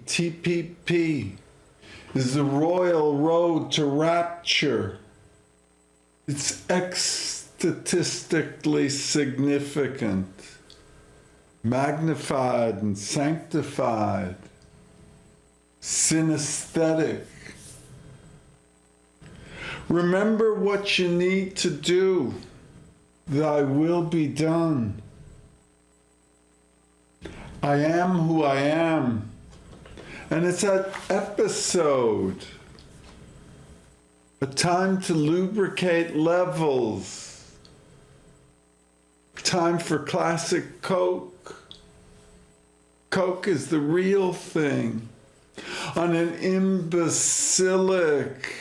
TPP, is the royal road to rapture. It's statistically significant, magnified and sanctified, synesthetic. Remember what you need to do. Thy will be done. I am who I am. And it's an episode. A time to lubricate levels. Time for classic Coke. Coke is the real thing. On an imbecilic,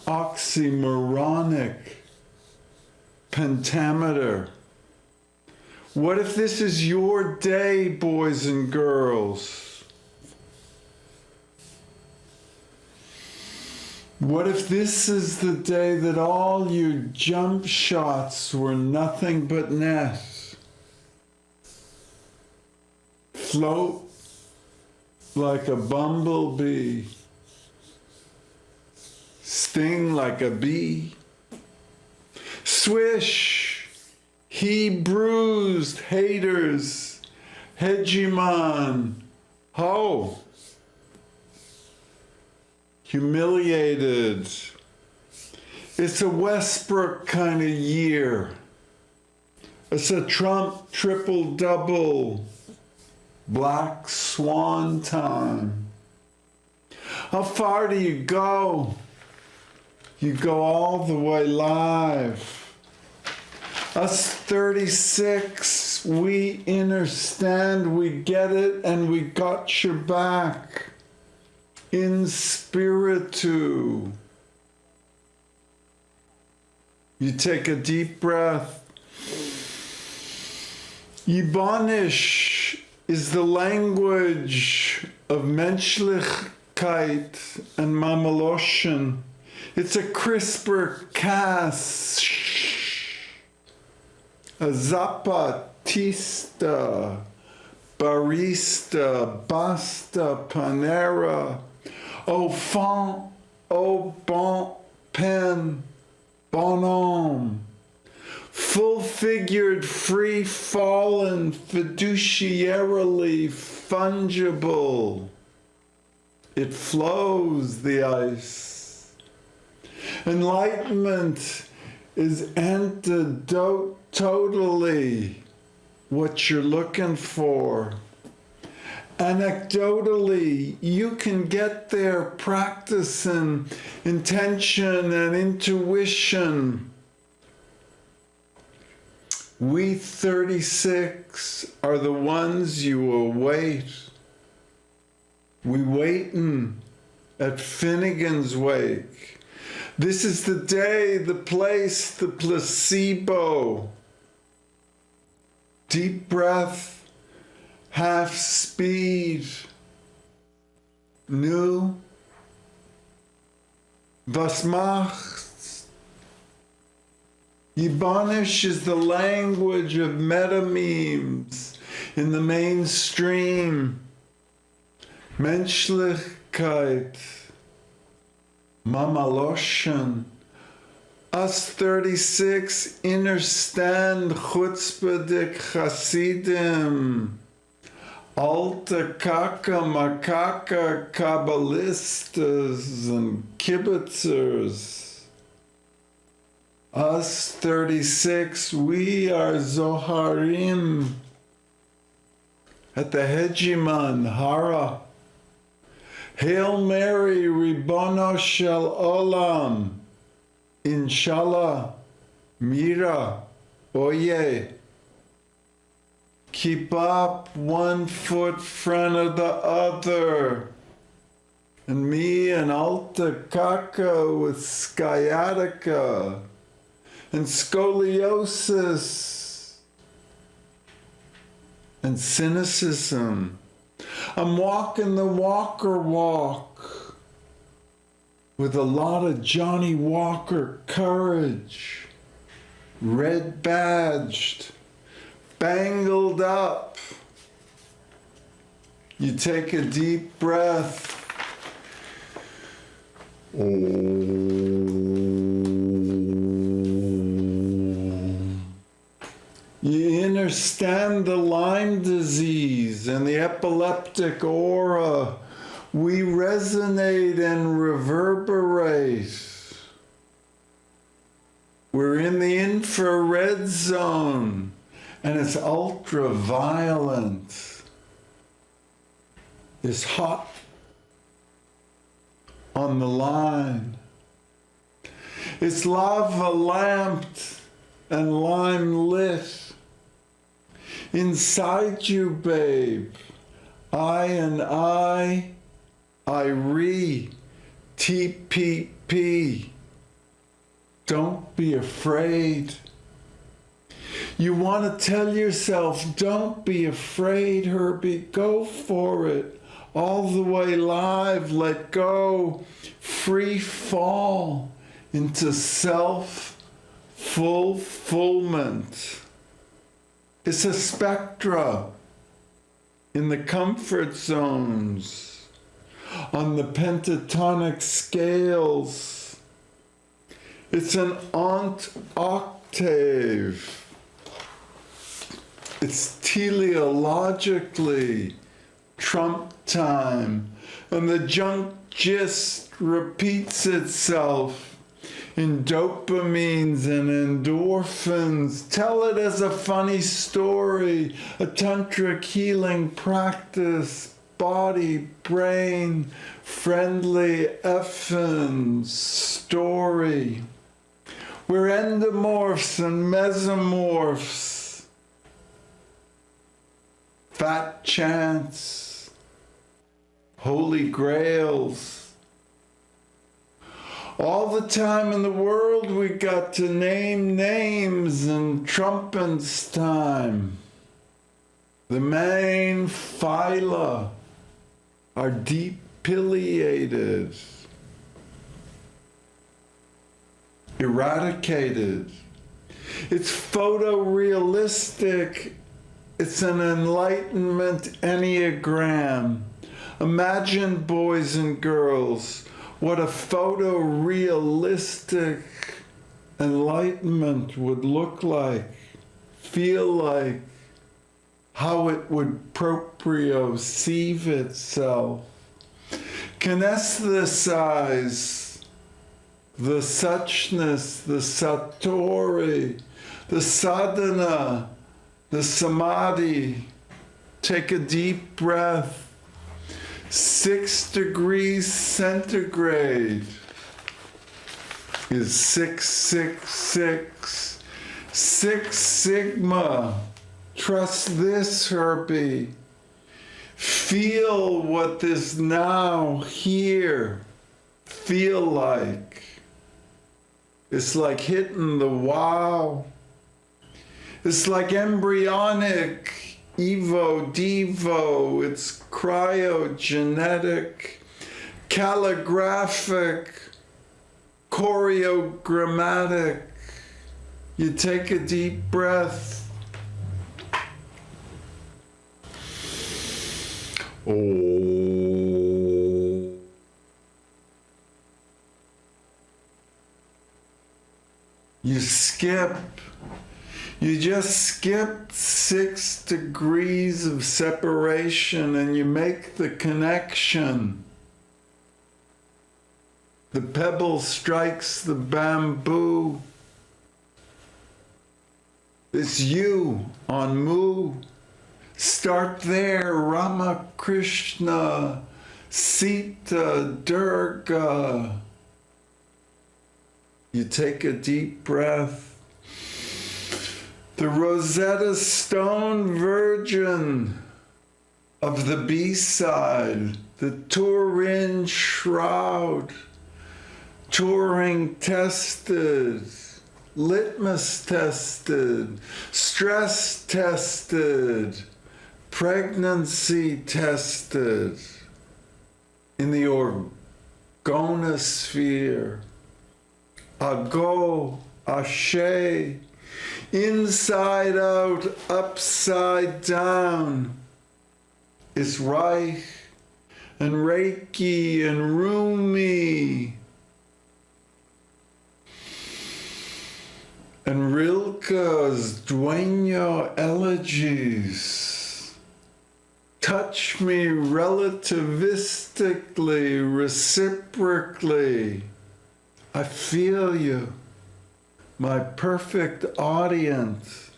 oxymoronic pentameter. What if this is your day, boys and girls? What if this is the day that all your jump shots were nothing but net? Float like a bumblebee. Sting like a bee. Swish, he bruised haters, hegemon, ho. Humiliated. It's a Westbrook kind of year. It's a Trump triple-double, black swan time. How far do you go? You go all the way live. Us 36, we understand, we get it, and we got your back. In spiritu. You take a deep breath. Yibanish is the language of menschlichkeit and mamaloshen. It's a CRISPR-Cas, a Zapatista, barista, basta, panera, au fond, au bon pen, bonhomme, full-figured, free-fallen, fiduciarily fungible. It flows, the ice. Enlightenment is antidote totally what you're looking for. Anecdotally, you can get there practicing intention and intuition. We 36 are the ones you await. We waitin' at Finnegan's Wake. This is the day, the place, the placebo. Deep breath. Half speed, nu, was macht's? Yibanish is the language of meta-memes in the mainstream. Menschlichkeit, mamaloshen. Us 36 understand chutzpahdik Hasidim. Alta Kaka Makaka Kabbalistas and Kibitzers. Us 36, we are Zoharim at the hegemon Hara. Hail Mary, Ribono Shel Olam, Inshallah, Mira, Oye. Keep up 1 foot front of the other. And me and Alta Kaka with sciatica and scoliosis and cynicism. I'm walking the Walker walk with a lot of Johnny Walker courage, red badged, bangled up, You take a deep breath. You understand the Lyme disease and the epileptic aura. We resonate and reverberate. We're in the infrared zone, and it's ultraviolet. It's hot on the line. It's lava lamped and lime lit. Inside you, babe, I and I TPP. Don't be afraid. You want to tell yourself, don't be afraid, Herbie. Go for it. All the way live, let go. Free fall into self-fulfillment. It's a spectra in the comfort zones, on the pentatonic scales. It's an octave. It's teleologically Trump time, and the junk gist repeats itself in dopamines and endorphins. Tell it as a funny story, a tantric healing practice, body, brain, friendly effing story. We're endomorphs and mesomorphs. Fat chants, holy grails. All the time in the world we got to name names and trumpets time. The main phyla are depilated, eradicated. It's photorealistic. It's an enlightenment enneagram. Imagine, boys and girls, what a photorealistic enlightenment would look like, feel like, how it would proprioceive itself. Kinesthesize the suchness, the satori, the sadhana, the samadhi. Take a deep breath. 6 degrees centigrade is 666. 6 sigma. Trust this, Herbie. Feel what this now, here, feel like. It's like hitting the wow. It's like embryonic. Evo, Devo, it's cryogenetic, calligraphic, choreogrammatic. You take a deep breath. Oh. You skip. You just skipped 6 degrees of separation and you make the connection. The pebble strikes the bamboo. It's you on Mu. Start there, Ramakrishna, Sita, Durga. You take a deep breath. The Rosetta Stone Virgin of the B-side, the Turin Shroud, Turing tested, litmus tested, stress tested, pregnancy tested in the orgonosphere, ago, ashe, inside out, upside down, is Reich and Reiki and Rumi and Rilke's Dueño elegies. Touch me relativistically, reciprocally. I feel you, my perfect audience.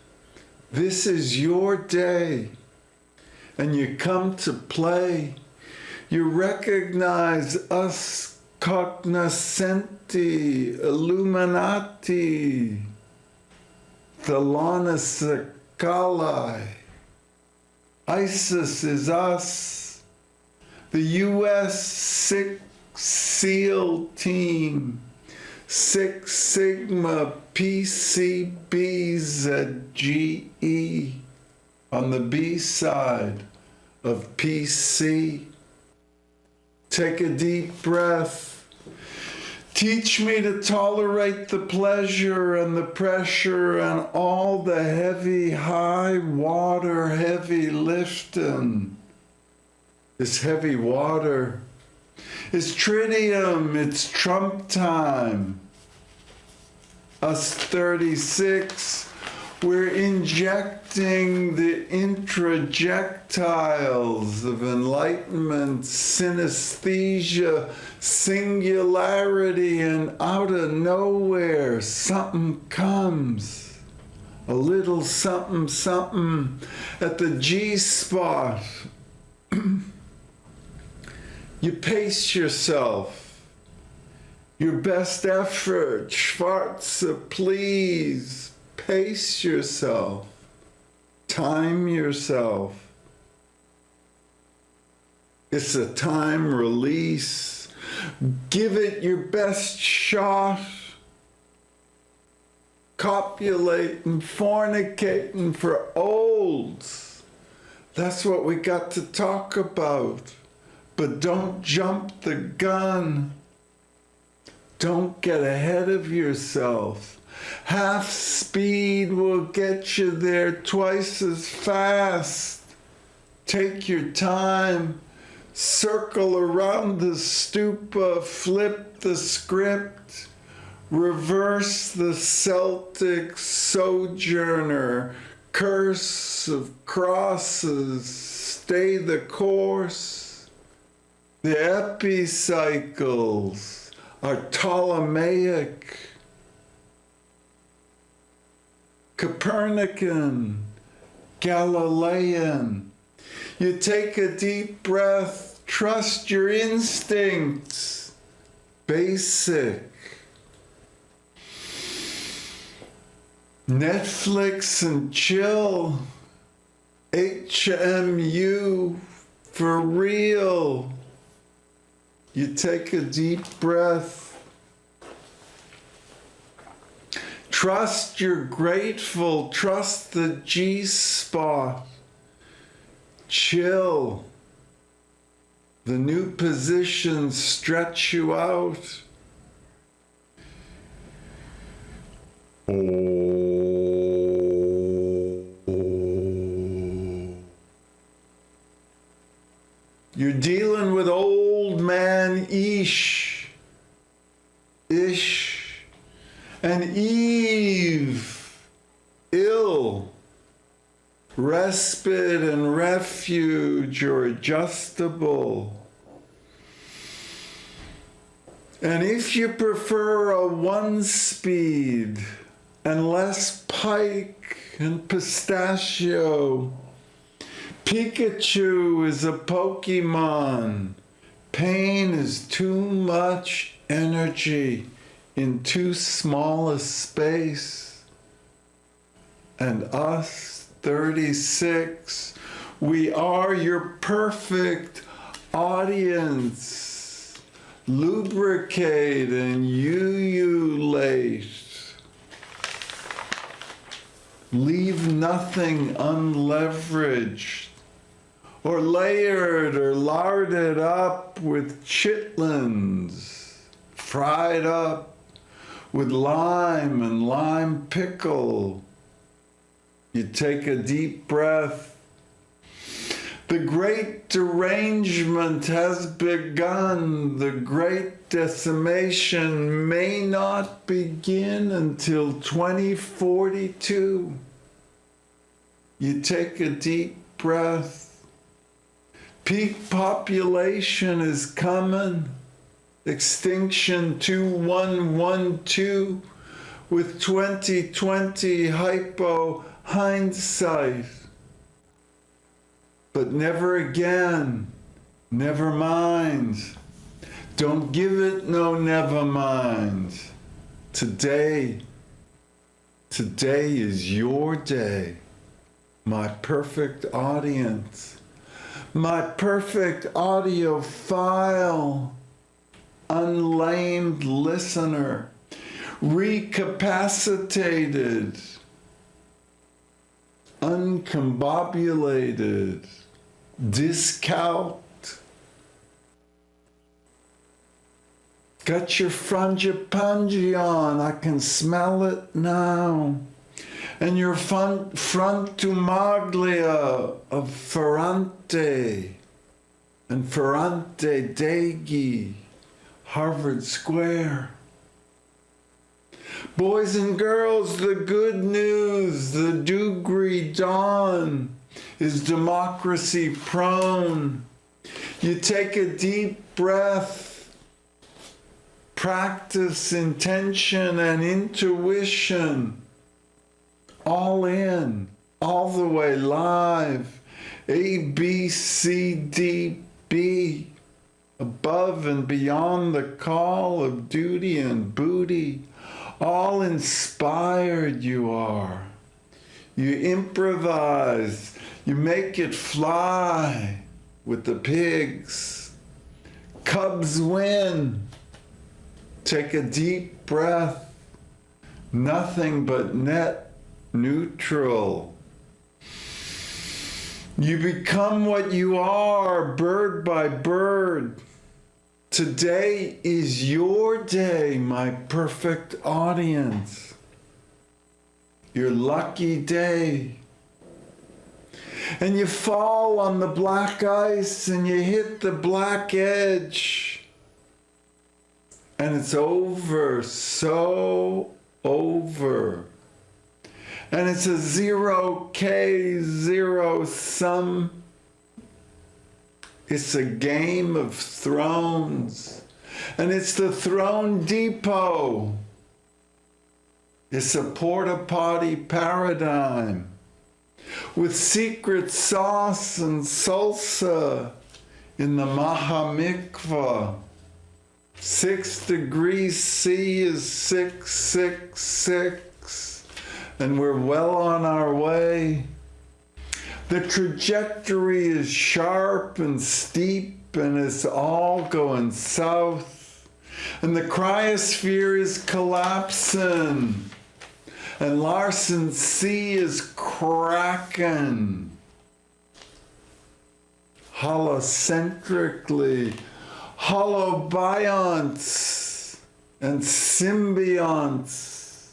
This is your day, and you come to play. You recognize us cognoscenti, illuminati, Thelana Sakali. ISIS is us, the U.S. Six SEAL Team, Six Sigma PCBZGE on the B side of PC. Take a deep breath. Teach me to tolerate the pleasure and the pressure and all the heavy, high water, heavy lifting. It's heavy water. It's tritium. It's Trump time. Us 36, we're injecting the intrajectiles of enlightenment, synesthesia, singularity, and out of nowhere, something comes. A little something, something at the G spot. You pace yourself. Your best effort, Schwarze, please. Pace yourself. Time yourself. It's a time release. Give it your best shot. Copulating, fornicating for olds. That's what we got to talk about. But don't jump the gun. Don't get ahead of yourself. Half speed will get you there twice as fast. Take your time. Circle around the stupa. Flip the script. Reverse the Celtic sojourner. Curse of crosses. Stay the course. The epicycles are Ptolemaic, Copernican, Galilean. You take a deep breath, trust your instincts, basic. Netflix and chill, HMU for real. You take a deep breath. Trust you're grateful. Trust the G-spot. Chill. The new positions stretch you out. You're dealing with old man ish, and Eve, ill. Respite and refuge or adjustable. And if you prefer a one speed and less pike and pistachio, Pikachu is a Pokemon. Pain is too much energy in too small a space. And us, 36, we are your perfect audience. Lubricate and ululate. Leave nothing unleveraged, or layered or larded up with chitlins, fried up with lime and lime pickle. You take a deep breath. The great derangement has begun. The great decimation may not begin until 2042. You take a deep breath. Peak population is coming. Extinction 2112 with 2020 hypo hindsight. But never again, never mind. Don't give it no never mind. Today is your day, my perfect audience, my perfect audiophile, unlamed listener, recapacitated, uncombobulated, discount. Got your frangipani on, I can smell it now. And your frontumaglia of Ferrante and Ferrante Deghi, Harvard Square. Boys and girls, the good news, the degree dawn is democracy prone. You take a deep breath, practice intention and intuition, all in, all the way live, A, B, C, D, B, above and beyond the call of duty and booty. All inspired you are. You improvise. You make it fly with the pigs. Cubs win. Take a deep breath. Nothing but net neutral. You become what you are, bird by bird. Today is your day, my perfect audience. Your lucky day. And you fall on the black ice and you hit the black edge. And it's over, so over. And it's a 0K, zero sum. It's a game of thrones, and it's the Throne Depot. It's a porta potty paradigm with secret sauce and salsa in the Maha Mikvah. 6 degrees C is 666, and we're well on our way. The trajectory is sharp and steep, and it's all going south. And the cryosphere is collapsing, and Larsen C is cracking. Holocentrically, holobionts and symbionts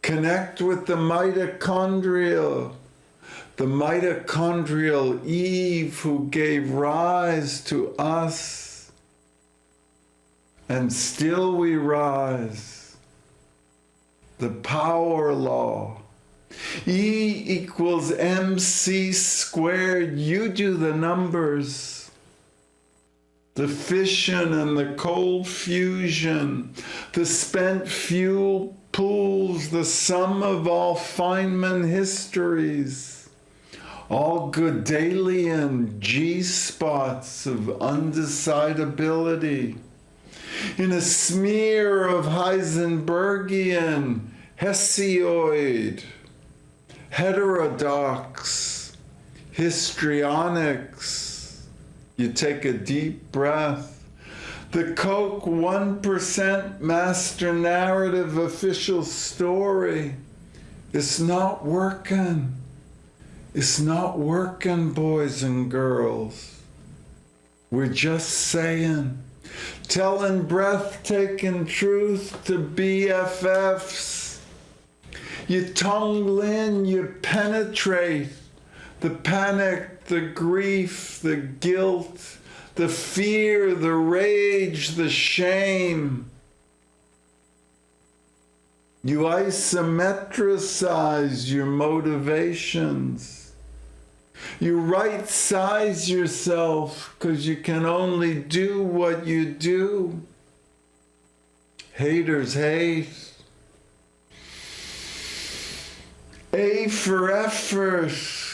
connect with the mitochondria. The mitochondrial Eve who gave rise to us, and still we rise. The power law. E equals MC squared. You do the numbers. The fission and the cold fusion, the spent fuel pools, the sum of all Feynman histories. All Gödelian G-spots of undecidability in a smear of Heisenbergian Hesiod, heterodox, histrionics. You take a deep breath. The Coke 1% master narrative official story. It's not working. It's not working, boys and girls. We're just saying, telling breathtaking truth to BFFs. You tongue in, you penetrate the panic, the grief, the guilt, the fear, the rage, the shame. You isometricize your motivations. You right-size yourself because you can only do what you do. Haters hate. A for effort.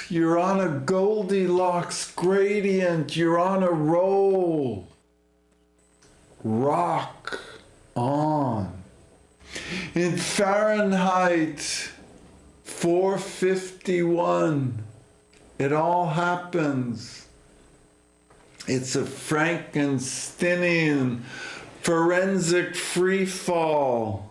You're on a Goldilocks gradient. You're on a roll. Rock on. In Fahrenheit 451, it all happens. It's a Frankensteinian forensic free fall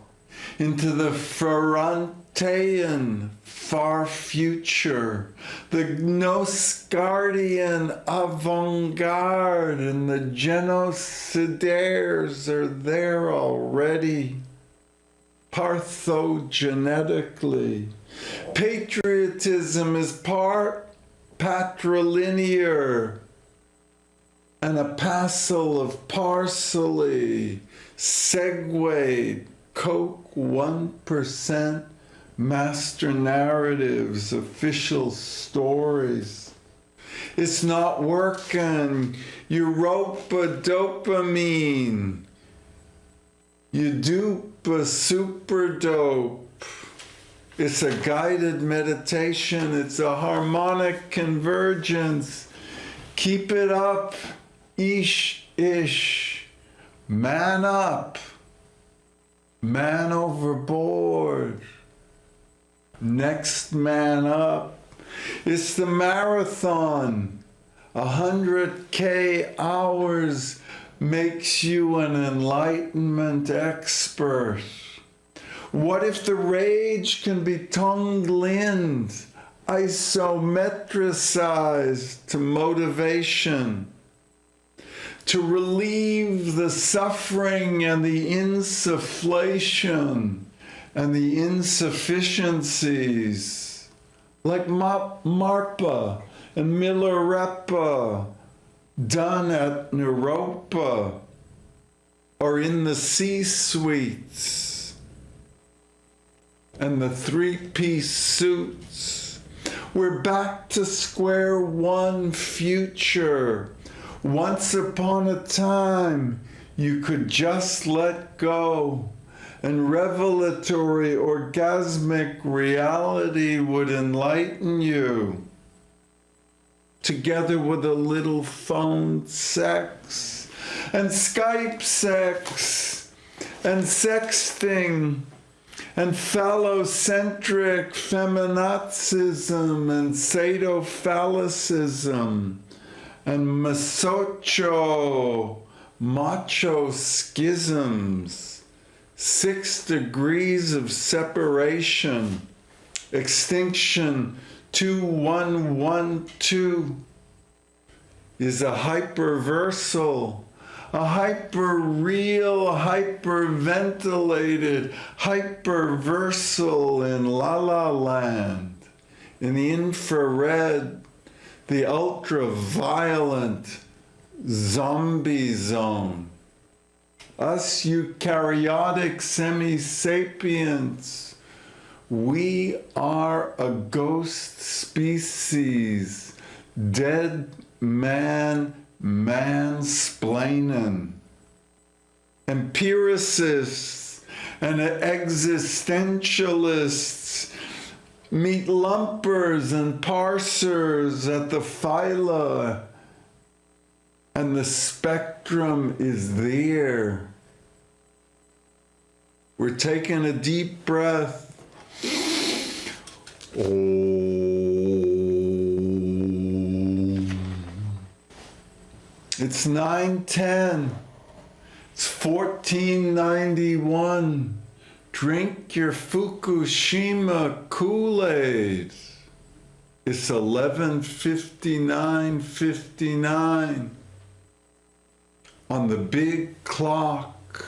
into the Ferrantean far future, the Gnoscardian avant-garde, and the genocidaires are there already, parthogenetically. Patriotism is part patrilinear and a passel of parsley, segued, Coke 1%, master narratives, official stories. It's not working. Europa dopamine. You dupe a super dope. It's a guided meditation. It's a harmonic convergence. Keep it up. Ish. Man up. Man overboard. Next man up. It's the marathon. 100K hours makes you an enlightenment expert. What if the rage can be tongue-linned, isometricized to motivation, to relieve the suffering and the insufflation and the insufficiencies, like Marpa and Milarepa, done at Naropa or in the C-suites and the three-piece suits. We're back to square one future. Once upon a time, you could just let go, and revelatory orgasmic reality would enlighten you, together with a little phone sex, and Skype sex, and sexting, and phallocentric feminazism, and sadophallicism, and macho schisms, 6 degrees of separation, extinction 2112 is a hyperversal, a hyper-real, hyperventilated, hyperversal in La La Land, in the infrared, the ultra-violent zombie zone. Us eukaryotic semi-sapients, we are a ghost species, dead man mansplaining. Empiricists and existentialists meet lumpers and parsers at the phyla, and the spectrum is there. We're taking a deep breath. It's 9:10. It's 1491. Drink your Fukushima Kool-Aid. It's 11:59:59 on the big clock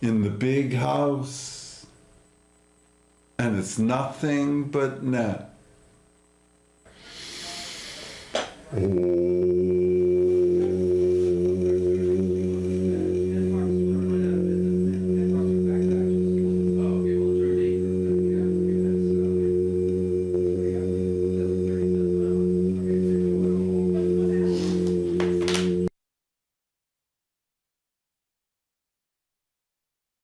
in the big house, and it's nothing but net. Oh.